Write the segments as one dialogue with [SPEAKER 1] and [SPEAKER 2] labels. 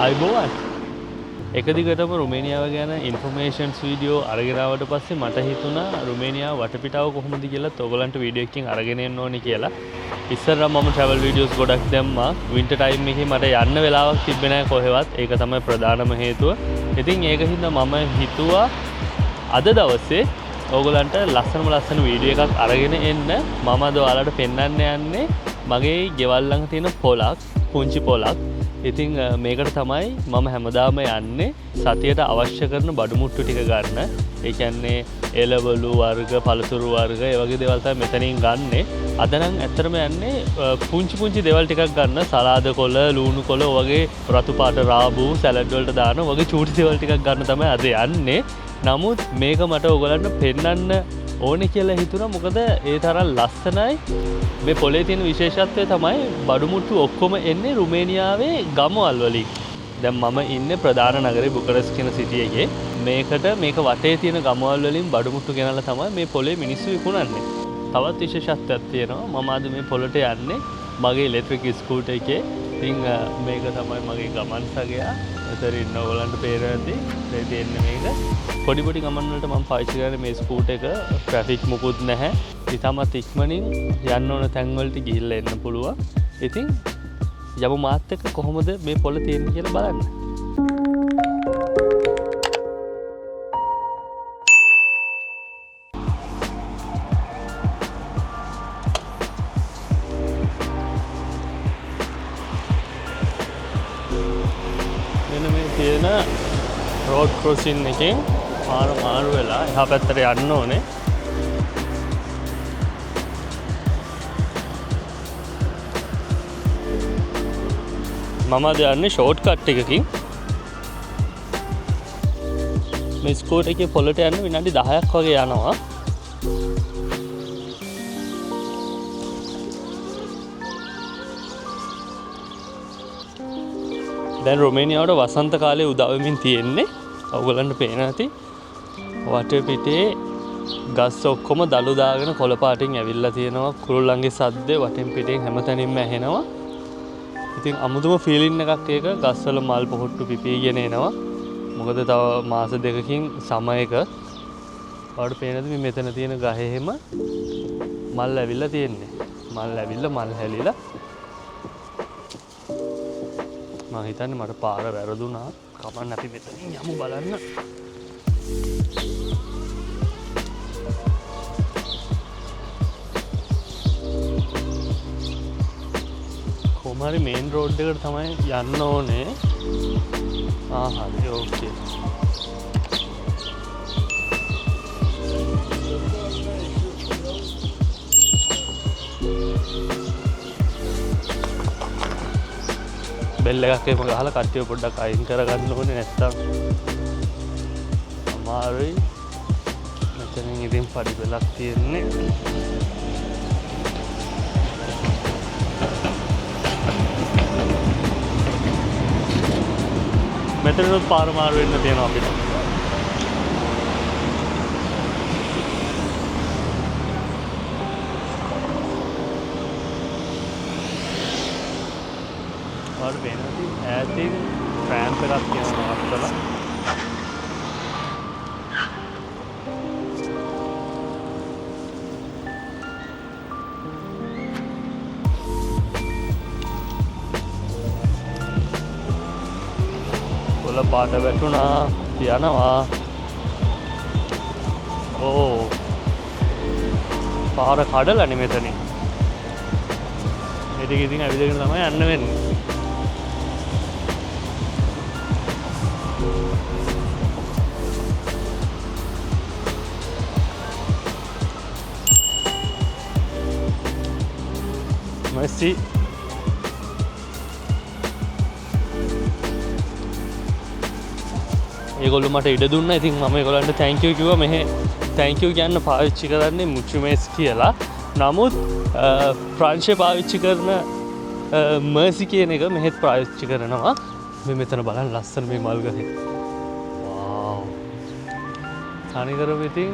[SPEAKER 1] අයිබෝවන් එක දිගටම රුමේනියාව ගැන ඉන්ෆර්මේෂන්ස් වීඩියෝ අරගෙන ආවට පස්සේ මට හිතුණා රුමේනියාව වටපිටාව කොහොමද කියලා ඔයගලන්ට වීඩියෝ එකකින් අරගෙන එන්න ඕනේ කියලා. ඉස්සරහා මම ට්‍රැවල් වීඩියෝස් ගොඩක් දැම්මා. වින්ටර් ටයිම් එකේ මට යන්න වෙලාවක් තිබ්බේ නැහැ කොහෙවත්. ඒක තමයි ප්‍රධානම හේතුව. ඉතින් ඒක හින්දා මම හිතුවා අද දවසේ ඔයගලන්ට ලස්සන වීඩියෝ එකක් අරගෙන එන්න. මම අද ඔයාලට පෙන්වන්න යන්නේ මගේ ගෙවල් ළඟ තියෙන පොලක්, පුංචි පොලක්. ඉතින් මේකට තමයි මම හැමදාම යන්නේ සතියට අවශ්‍ය කරන බඩු මුට්ටු ටික ගන්න. ඒ කියන්නේ එළවලු වර්ග, පළතුරු වර්ග, ඒ වගේ දේවල් තමයි මෙතනින් ගන්නෙ. අද නම් ඇත්තටම යන්නේ පුංචි දේවල් ටිකක් ගන්න. සලාද කොළ, ලුණු කොළ වගේ රතු පාට රාබු, සැලඩ් වලට දාන වගේ චූටි දේවල් ටිකක් ගන්න තමයි අද යන්නේ. නමුත් මේක මට ඔයගලන්ට පෙන්වන්න ඕනේ කියලා හිතුණා. මොකද ඒ තරම් ලස්සනයි. මේ පොලේ තියෙන විශේෂත්වය තමයි බඩු මුට්ටු ඔක්කොම එන්නේ රුමේනියාවේ ගම්වල වලින්. දැන් මම ඉන්නේ ප්‍රධාන නගරේ බුකරෙස්ට් කියන සිටි එකේ. මේක වටේ තියෙන ගම්වල වලින් බඩු මුට්ටු ගෙනල්ලා තමයි මේ පොලේ මිනිස්සු විකුණන්නේ. තවත් විශේෂත්වයක් තියෙනවා. මම අද මේ පොලට යන්නේ මගේ ඉලෙක්ට්‍රික් ස්කූටර් එකේ. ඉතින් මේක තමයි මගේ ගමන් සගයා. මෙතන ඉන්න ඕගලන්ට පේරද්දි මේ තියෙන්නේ මේක. පොඩි ගමන් වලට මම පාවිච්චි කරන්නේ මේ ස්කූටර් එක. ට්‍රැෆික් මුකුත් නැහැ. ඉතාමත් ඉක්මනින් යන්න ඕන තැන් වලට ගිහිල්ලා එන්න පුළුවන්. ඉතින් යමු මාත් එක්ක කොහොමද මේ පොළ තියෙන්නේ කියලා බලන්න. මෙන්න මේ තියෙන රෝඩ් ක්‍රොසින් එකෙන් පාර මාරු වෙලා එහා පැත්තට යන්න ඕනේ. මම අද යන්නේ ෂෝට් කට් එකකින්. මේ ස්කූටර් එකේ පොළට යන්න විනාඩි 10ක් වගේ යනවා. දැන් රුමේනියාවට වසන්ත කාලේ උදා වෙමින් තියෙන්නේ. ඔයගලන්ට පේන ඇති වටේ පිටේ ගස් ඔක්කොම දළු දාගෙන කොළ පාටින් ඇවිල්ලා තියෙනවා. කුරුල්ලන්ගේ සද්දේ වටෙන් පිටින් හැමතැනින්ම ඇහෙනවා. ඉතින් අමුතුම ෆීලින් එකක් ඒක. ගස්වල මල් පොහොට්ටු පිපීගෙන එනවා. මොකද තව මාස දෙකකින් සමයක ඔයාලට පේනද මේ මෙතන තියෙන ගහේම මල් ඇවිල්ලා තියෙන්නේ. මල් ඇවිල්ලා මල් හැලිලා. මම හිතන්නේ මට පාර වැරදුනා. කමන්න අපි මෙතනින් යමු බලන්න. කොහමරි මේන් රෝඩ් එකට තමයි යන්න ඕනේ. හරි ඕකේ. බෙල් එකක් එහෙම ගහලා කට්ටිය පොඩ්ඩක් අයින් කරගන්න ඕනේ නැත්තම් අමාරුයි. මෙතනින් ඉතින් පඩි බෙලක් තියෙන්නේ. මෙතනත් පාර මාරු වෙන්න තියෙනවා අපිට. පාර වෙනදී ඈතින් ට්‍රෑම්ප් එකක් යනවා අස්සලා. පාට වැටුණා යනවා. ඕ පාර කඩලානේ මෙතනින්. මේක ඉතින් ඇවිදගෙන තමයි යන්න වෙන්නේ. මැසි ඒගොල්ලෝ මට ඉඩ දුන්නා. ඉතින් මම ඒගොල්ලන්ට තැන්ක් යූ කිව්වා. මෙහෙ තැන්ක් යූ කියන්න පාවිච්චි කරන්නේ මුචුමේස් කියලා. නමුත් ප්‍රංශේ පාවිච්චි කරන මර්සි කියන එක මෙහෙත් පාවිච්චි කරනවා. මේ මෙතන බලන්න ලස්සන මේ මල් ගහේ. වව්. තනිකරම ඉතින්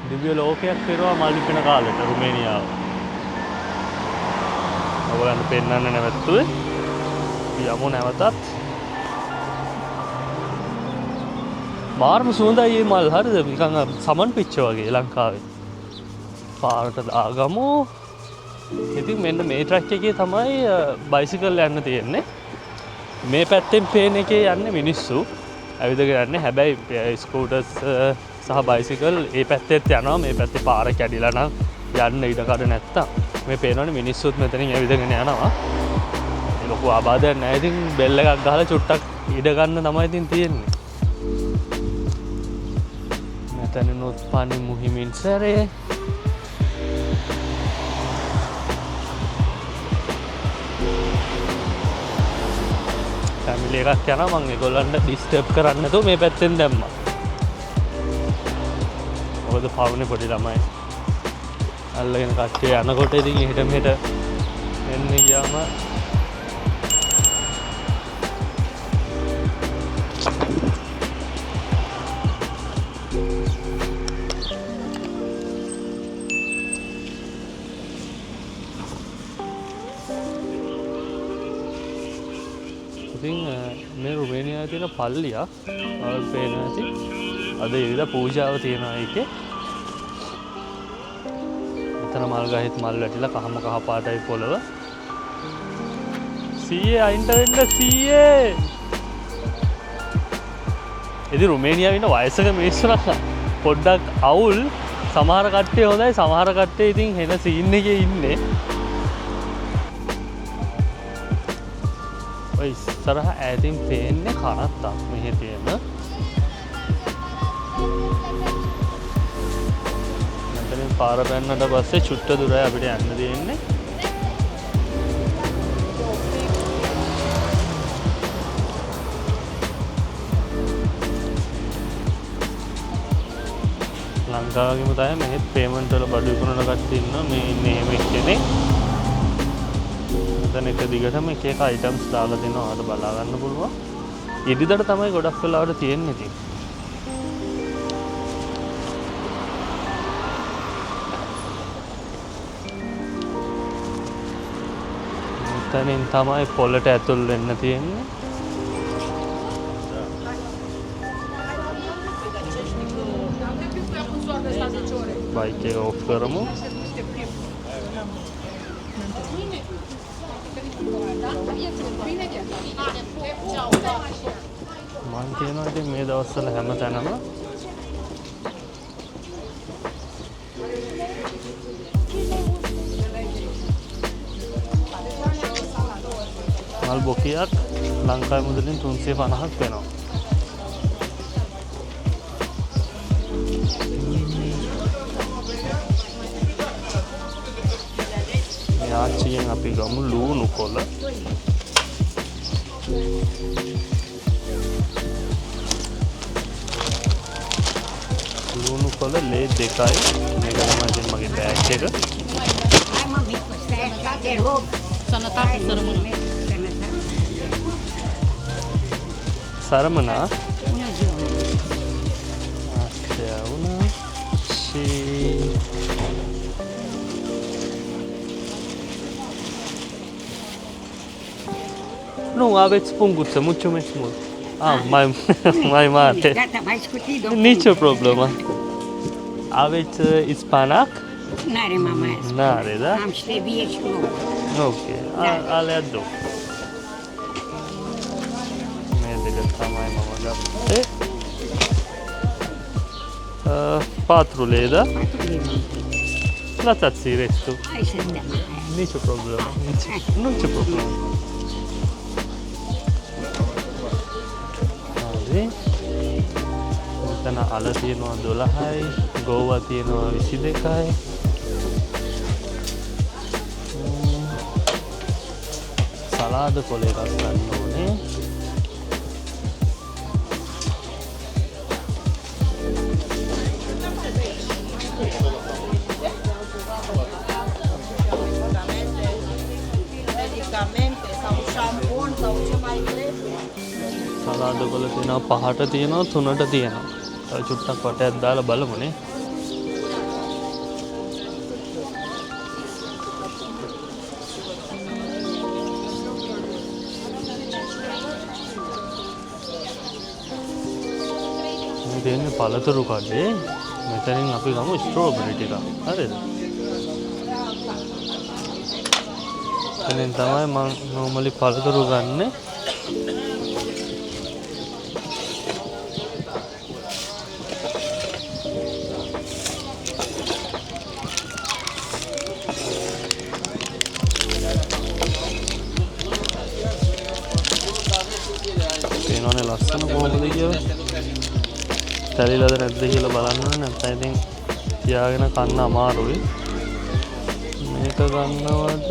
[SPEAKER 1] දිව්‍ය ලෝකයක් පෙරවා මල් පිපෙන කාලෙට රුමේනියාව. ඔයගොල්ලන්ට පෙන්වන්න නැවතුනේ. යමු නැවතත් මාර්ම සුවඳයි මේ මල් හරිද නිකන් සමන් පිච්ච වගේ ලංකාවේ. පාරට දාගමු. ඉතින් මෙන්න මේ ට්‍රැක් එකේ තමයි බයිසිකල් යන්න තියෙන්නේ. මේ පැත්තෙන් පේන එකේ යන්නේ මිනිස්සු. ඇවිදගෙන යන්නේ. හැබැයි ස්කූටර්ස් සහ බයිසිකල් ඒ පැත්තෙත් යනවා. මේ පැත්තේ පාර කැඩිලා නම් යන්න ඉඩ කඩ නැත්තම්. මේ පේනවනේ මිනිස්සුත් මෙතනින් ඇවිදගෙන යනවා. ලොකු ආබාධයක් නැහැ. ඉතින් බෙල් එකක් ගහලා චුට්ටක් ඉඩ ගන්න තමයි ඉතින් තියෙන්නේ. මෙතනනොත් පානි මුහිමින් සැරේ. ෆැමිලි එකක් යනවා මම ඒගොල්ලන්ට ඩිස්ටර්බ් කරන්න නැතුව මේ පැත්තෙන් දැම්මා. මොකද පවුනේ පොඩි ළමයි අල්ලගෙන කට්ටිය යනකොට ඉතින් එහෙට මෙහෙට එන්න ගියාම ඉතින් මේ රුමේනියාවේ තියෙන පල්ලියක් ඔයාලට පේනවා ඇති. අද ඉරිදා පූජාව තියෙනවා ඒකේ. මෙතන මල් ගහෙත් මල් වැටිලා කහම කහ පාටයි පොළව. සීයේ අයින්ට වෙන්න සීයේ. ඉතින් රුමේනියාවේ ඉන්න වයසක මිනිස්සු නම් පොඩ්ඩක් අවුල්. සමහර කට්ටිය හොඳයි සමහර කට්ටිය ඉතින් හෙන සීන් එකේ ඉන්නේ. ඔය ඉස්සරහ ඈතින් පේන්නේ කරත්තක් මෙහෙ තියෙන. මෙතනින් පාර පැන්නට පස්සේ චුට්ට දුරයි අපිට යන්න තියෙන්නේ. ලංකාවගේම තමයි මෙහෙත් පේමන්ට් වල බඩු විකුණන කට්ටිය ඉන්නවා. මේ ඉන්නේ එහෙම එක්කෙනෙක්. දැන් එක දිගටම එක එක අයිටම්ස් දාලා දෙනවා. ඔයාලට බලා ගන්න පුළුවන්. ඉදිරියට තමයි ගොඩක් වෙලාවට තියෙන්නේ ඉතින්. මෙතනින් තමයි පොළට ඇතුල් වෙන්න තියෙන්නේ. බයික් එක ඔෆ් කරමු. මං කියනවා ඉතින් මේ දවස්වල හැම තැනම මල් බොකියක් ලංකාවේ මුදලින් 350ක් වෙනවා. යාචියෙන් අපි ගමු ලුණු කොළ. ලුණු කොළ ලේ 2යි. මේක තමයි ඉතින් මගේ බෑග් එක. සරමනා Não, aveți punguță, mucho mai mult. Mai mare.
[SPEAKER 2] Gata, mai scutido.
[SPEAKER 1] Nicio problemă. Aveți ispanac?
[SPEAKER 2] N-are mama aia.
[SPEAKER 1] N-are, da?
[SPEAKER 2] Am ștevie și nu.
[SPEAKER 1] Ok, alea două. Merge gata mai mama gata. 4 lei, da?
[SPEAKER 2] 4 lei.
[SPEAKER 1] Lăsați restul.
[SPEAKER 2] Hai să dăm aia.
[SPEAKER 1] Nicio problemă. Nicio problemă. මෙතන අල තියෙනවා 12යි, ගෝවා තියෙනවා 22යි. සලාද කොළ එකක් ගන්න ඕනේ. සලාද කොළ තියෙනවා 5ට තියෙනවා 3ට තියෙනවා. තව චුට්ටක් වටයක් දාලා බලමුනේ. මේ තියෙන්නේ පළතුරු කඩේ. මෙතනින් අපි ගමු ස්ට්‍රෝබෙරි ටික. හරිද? එතනින් තමයි මම normally පළතුරු ගන්නෙ. පේනවනේ ලස්සන කොහොමද කියලා. තැලිලාද නැද්ද කියලා බලන්න ඕනේ. නැත්නම් ඉතින් තියාගෙන කන්න අමාරුයි. මේක ගන්නවද?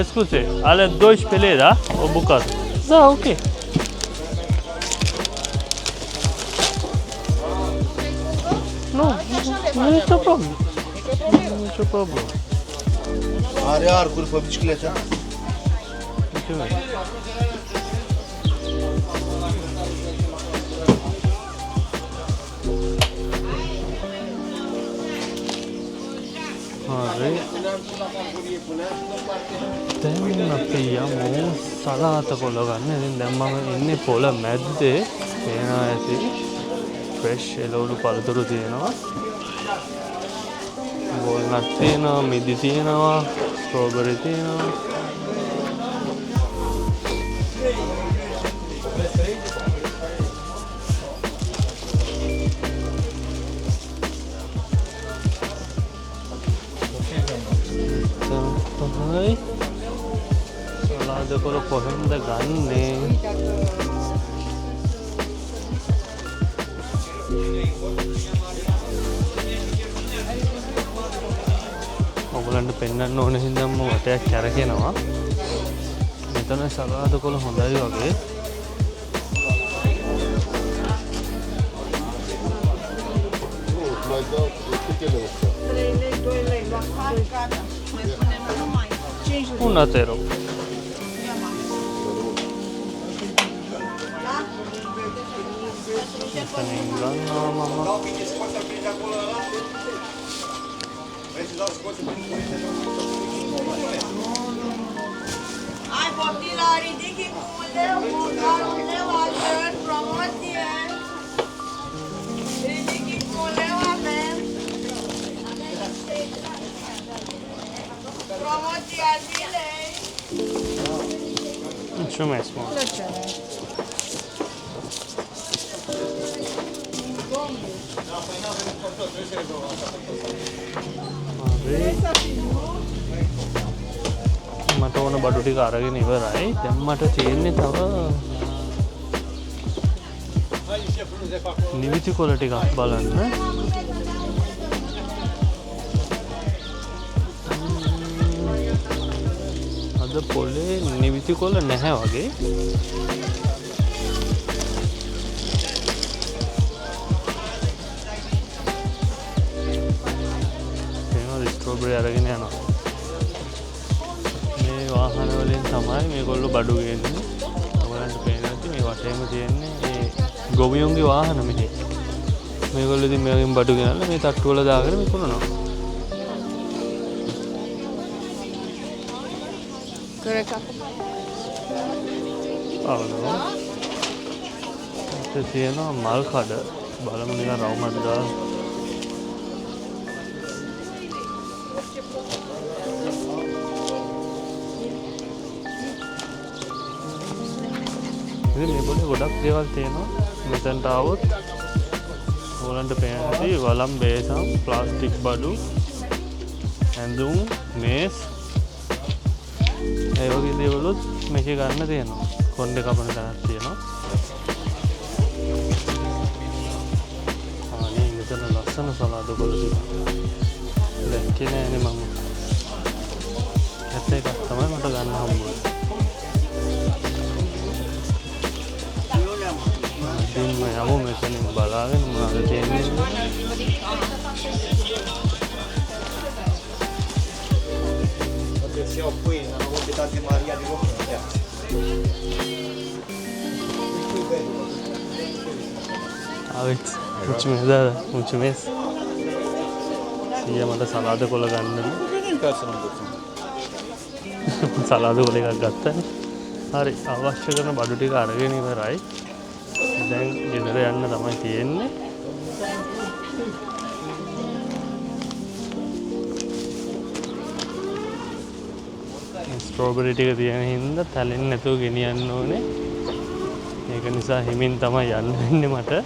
[SPEAKER 1] Escute, alle 2 peleda o bucată? Da, ok. Nu, nu e nicio problemă. Nu e nicio problemă.
[SPEAKER 3] Are arcuri pe bicicletă?
[SPEAKER 1] Mulțumesc. Are. දැන් අපි යමු සලාත කොළ ගන්න. ඉතින් දැන් මම ඉන්නේ පොළ මැද්දේ. පේනවා ඇති. ෆ්‍රෙෂ් එළවලු පළතුරු තියෙනවා. වෝල්නට් තියෙනවා, මිදි තියෙනවා, ස්ට්‍රෝබෙරි තියෙනවා. සලාද කොළ කොහෙන්ද ගන්නේ? ඔයගලන්ට පෙන්වන්න ඕන හින්දා මම වටයක් කරකිනවා. මෙතන සලාද කොළ හොඳයි වගේ. Un atero.
[SPEAKER 4] Ai copila, ridichi cu un leu, altfel, promoție. Ridichi cu un leu avem. Promoția zilei.
[SPEAKER 1] Mulțumesc, mă. මට ඕන බඩු ටික අරගෙන ඉවරයි. දැන් මට තියෙන්නේ තව නිවිති කොළ ටිකක් බලන්න. අද පොලේ නිවිති කොළ නැහැ වගේ. ඒනවා ස්ට්‍රෝබෙරි අරගෙන යනවා. මේ වාහන වලින් තමයි මේගොල්ලෝ බඩු ගේන්නේ. ඔයගලන්ට පේනවා ඇති මේ වටේම තියෙන්නේ ඒ ගොවියන්ගේ වාහන මෙහි. මේගොල්ලෝ ඉතින් මේකෙන් බඩු ගෙනල්ලා මේ තට්ටු වල දාගෙන විකුණනවා. අවුලෝ. ඒත් තියෙනවා මල් කඩ. බලමු නිකන් රවුමක් දාලා. ඉතින් මේ පොලේ ගොඩක් දේවල් තියෙනවා. මෙතනට આવොත් ඕලන්ට පේනදී වලම් බේසම් ප්ලාස්ටික් බඩු ඇඳුම් මේස් ඒ වගේ දේවලුත් මේකේ ගන්න තියෙනවා. කොණ්ඩේ කපන තැනක් තියෙනවා. අනේ මෙතන ලස්සන සලාද කොළ තියෙනවා. දැක්කේ නෑනේ මම. ඇත්ත එකක් තමයි මට ගන්න හම්බුනේ. ඉතින් මම යමු මෙතනින් බලාගෙන මොනවද තියෙන්නේ.
[SPEAKER 3] Siamo qui nella quantità di Maria di Roma.
[SPEAKER 1] ආවෙත් මුචුමේ දාලා මුචුමේස් සීයා මට සලාද කොළ ගන්නලු. සලාද කොළ එකක් ගත්තානේ. හරි අවශ්‍ය කරන බඩු ටික අරගෙන ඉවරයි. දැන් ගෙදර යන්න තමයි තියෙන්නේ. ස්ට්‍රෝබෙරි ටික තියෙන හින්දා තැලෙන්නේ නැතුව ගෙනියන්න ඕනේ. ඒක නිසා හිමින් තමයි යන්න වෙන්නේ මට.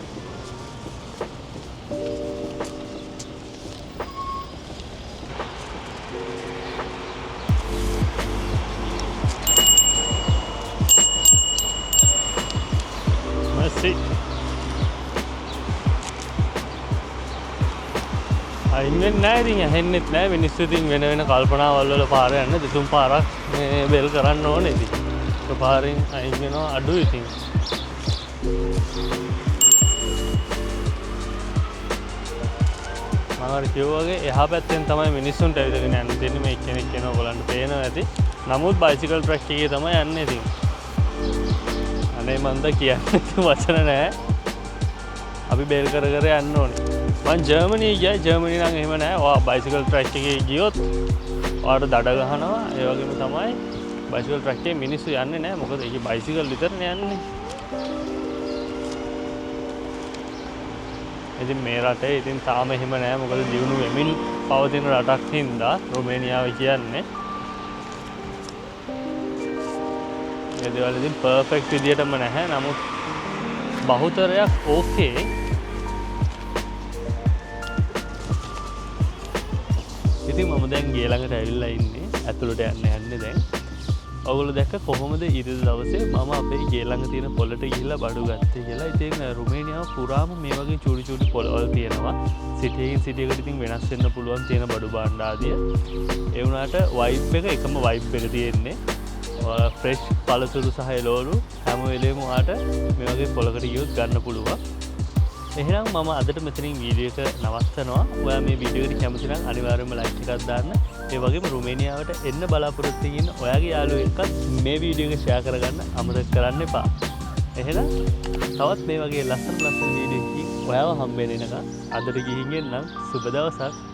[SPEAKER 1] අයින් වෙන්නේ නැහැ ඉතින් ඇහෙන්නෙත් නැහැ මිනිස්සු ඉතින් වෙන වෙන කල්පනාවල් වල පාර යන්න දෙතුන් පාරක් මේ බෙල් කරන්න ඕනේ ඉතින් ඒක පාරෙන් අයින් වෙනවා අඩු ඉතින් මම අර කිව්වාගේ එහා පැත්තෙන් තමයි මිනිස්සුන්ට ඇවිදගෙන යන්න දෙන්නේ මේ කෙනෙක් කෙනා ඔයගලන්ට පේනවා ඇති නමුත් බයිසිකල් ට්‍රැක් එකේ තමයි යන්නේ ඉතින් අනේ මන්ද කියන්නේ වචන නැහැ අපි බෙල් කර කර යන්න ඕනේ මම ජර්මනි ගියා ජර්මනි නම් එහෙම නැහැ. ඔයා බයිසිකල් ට්‍රැක් එකේ ගියොත් ඔයාට දඩ ගහනවා. ඒ වගේම තමයි බයිසිකල් ට්‍රැක් එකේ මිනිස්සු යන්නේ නැහැ. මොකද ඒකේ බයිසිකල් විතරනේ යන්නේ. ඉතින් මේ රටේ ඉතින් තාම එහෙම නැහැ. මොකද දියුණු වෙමින් පවතින රටක් හින්දා රොමේනියාව කියන්නේ. ඒ දේවල් ඉතින් පර්ෆෙක්ට් විදියටම නැහැ. නමුත් බහුතරයක් ඕකේ. ඉතින් මම දැන් ගේ ළඟට ඇවිල්ලා ඉන්නේ ඇතුළට යන්නේ දැන්. ඔයගොල්ලෝ දැක්ක කොහොමද ඊයේ දවසේ මම අපේ ගේ ළඟ තියෙන පොළට ගිහිල්ලා බඩු ගත්තේ කියලා. ඉතින් රුමේනියාව පුරාම මේ වගේ චූටි චූටි පොළවල් තියෙනවා. සිටියකින් සිටියකට ඉතින් වෙනස් වෙන්න පුළුවන් තියෙන බඩු භාණ්ඩ ආදිය. ඒ වුණාට වයිබ් එක එකම වයිබ් එක තියෙන්නේ. ෆ්‍රෙෂ් පළතුරු සහ එළවලු හැම වෙලේම ඔයාට මේ වගේ පොළකට ගියොත් ගන්න පුළුවන්. එහෙනම් මම අදට මෙතනින් වීඩියෝ එක නවත්තනවා. ඔයා මේ වීඩියෝ එකට කැමති නම් අනිවාර්යයෙන්ම ලයික් එකක් දාන්න. ඒ වගේම රුමේනියාවට එන්න බලාපොරොත්තු වෙන ඔයාගේ යාළුවෝ එක්කත් මේ වීඩියෝ එක ෂෙයා කරගන්න අමතක කරන්න එපා. එහෙනම් තවත් මේ වගේ ලස්සන වීඩියෝ එකකින් ඔයාව හම්බ වෙන එක අදට ගිහින් එන්නම්. සුබ දවසක්.